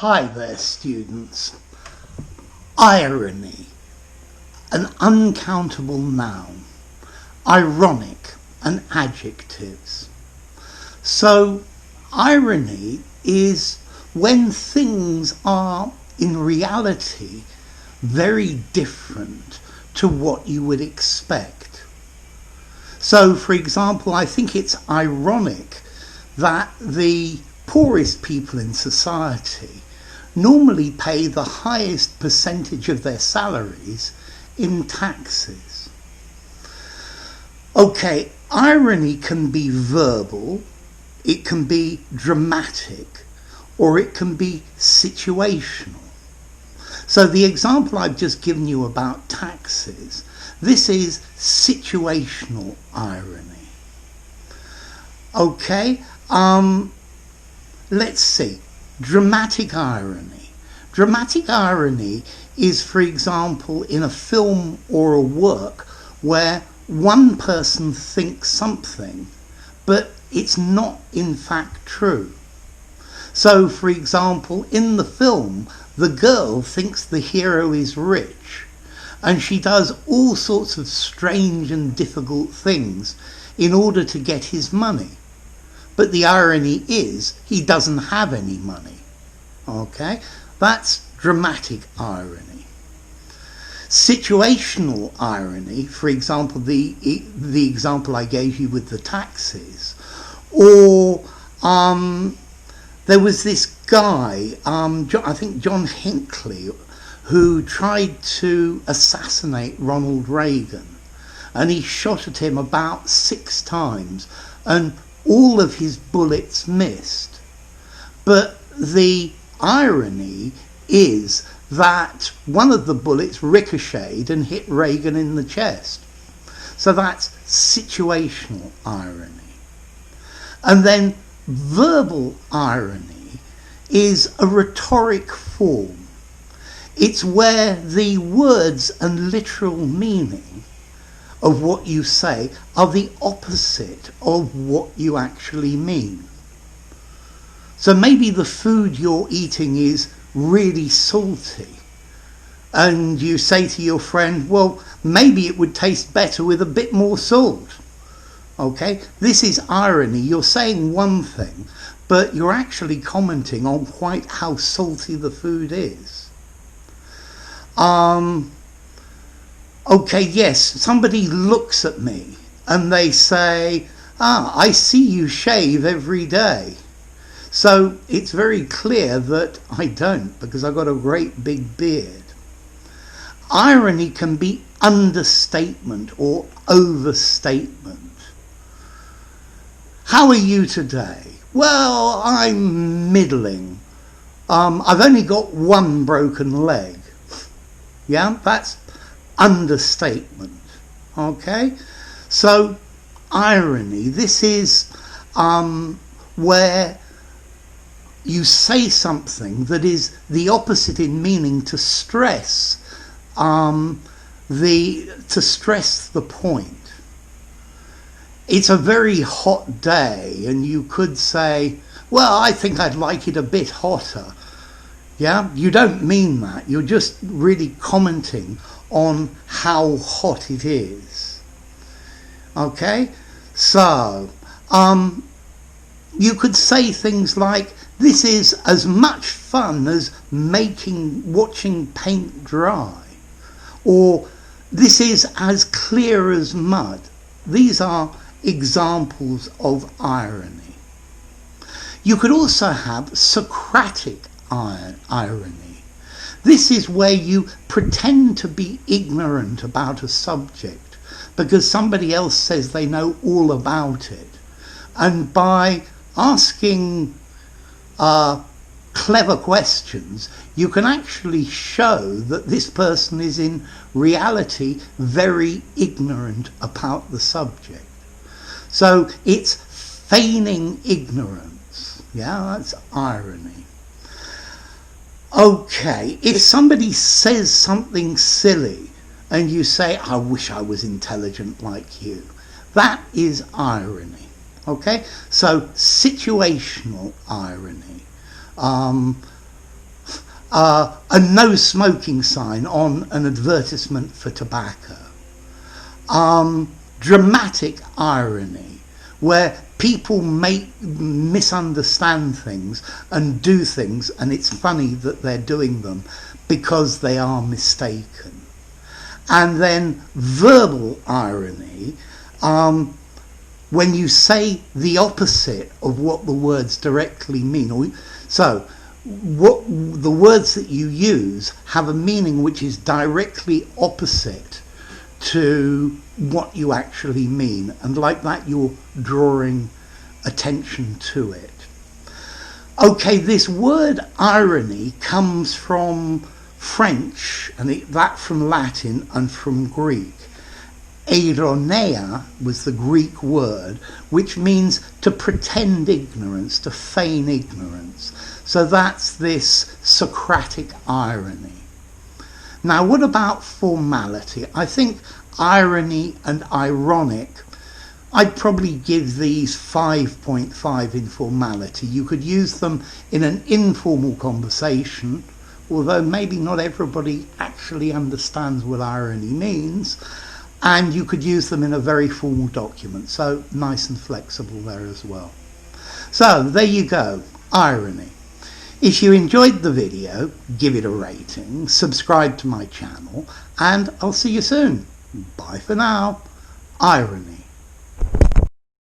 Hi there, students. Irony, an uncountable noun. Ironic, an adjectives. So, irony is when things are in reality very different to what you would expect. So, for example, I think it's ironic that the poorest people in society normally pay the highest percentage of their salaries in taxes. Okay, irony can be verbal, it can be dramatic, or it can be situational. So the example I've just given you about taxes, this is situational irony. Okay, let's see. Dramatic irony. Dramatic irony is, for example, in a film or a work where one person thinks something, but it's not in fact true. So, for example, in the film, the girl thinks the hero is rich, and she does all sorts of strange and difficult things in order to get his money. But the irony is, he doesn't have any money. Okay? That's dramatic irony. Situational irony, for example, the example I gave you with the taxes, or there was this guy, I think John Hinckley, who tried to assassinate Ronald Reagan, and he shot at him about 6 times, and all of his bullets missed. But the irony is that one of the bullets ricocheted and hit Reagan in the chest. So that's situational irony. And then verbal irony is a rhetoric form. It's where the words and literal meaning of what you say are the opposite of what you actually mean. So maybe the food you're eating is really salty, and you say to your friend, well, maybe it would taste better with a bit more salt. Okay, this is irony. You're saying one thing, but you're actually commenting on quite how salty the food is. Okay, yes, somebody looks at me and they say, I see you shave every day. So it's very clear that I don't, because I've got a great big beard. Irony can be understatement or overstatement. How are you today? Well, I'm middling. I've only got one broken leg. Yeah, that's understatement. Okay, so irony, this is where you say something that is the opposite in meaning to stress the point. It's a very hot day, and you could say, well, I think I'd like it a bit hotter. Yeah, you don't mean that. You're just really commenting on how hot it is. Okay, so you could say things like, this is as much fun as watching paint dry, or this is as clear as mud. These are examples of irony. You could also have Socratic irony. This is where you pretend to be ignorant about a subject because somebody else says they know all about it. And by asking clever questions, you can actually show that this person is in reality very ignorant about the subject. So it's feigning ignorance. Yeah, that's irony. Okay, if somebody says something silly and you say, I wish I was intelligent like you, that is irony. Okay, so situational irony. a no smoking sign on an advertisement for tobacco. Dramatic irony, where people misunderstand things and do things, and it's funny that they're doing them because they are mistaken. And then verbal irony, when you say the opposite of what the words directly mean. So what the words that you use have a meaning which is directly opposite to what you actually mean, and like that you're drawing attention to it. Okay, this word irony comes from French, and that from Latin and from Greek. Eironeia was the Greek word, which means to pretend ignorance, to feign ignorance. So that's this Socratic irony. Now, what about formality? I think irony and ironic, I'd probably give these 5.5 in formality. You could use them in an informal conversation, although maybe not everybody actually understands what irony means, and you could use them in a very formal document, so nice and flexible there as well. So there you go, irony. If you enjoyed the video, give it a rating, subscribe to my channel, and I'll see you soon. Bye for now. Irony.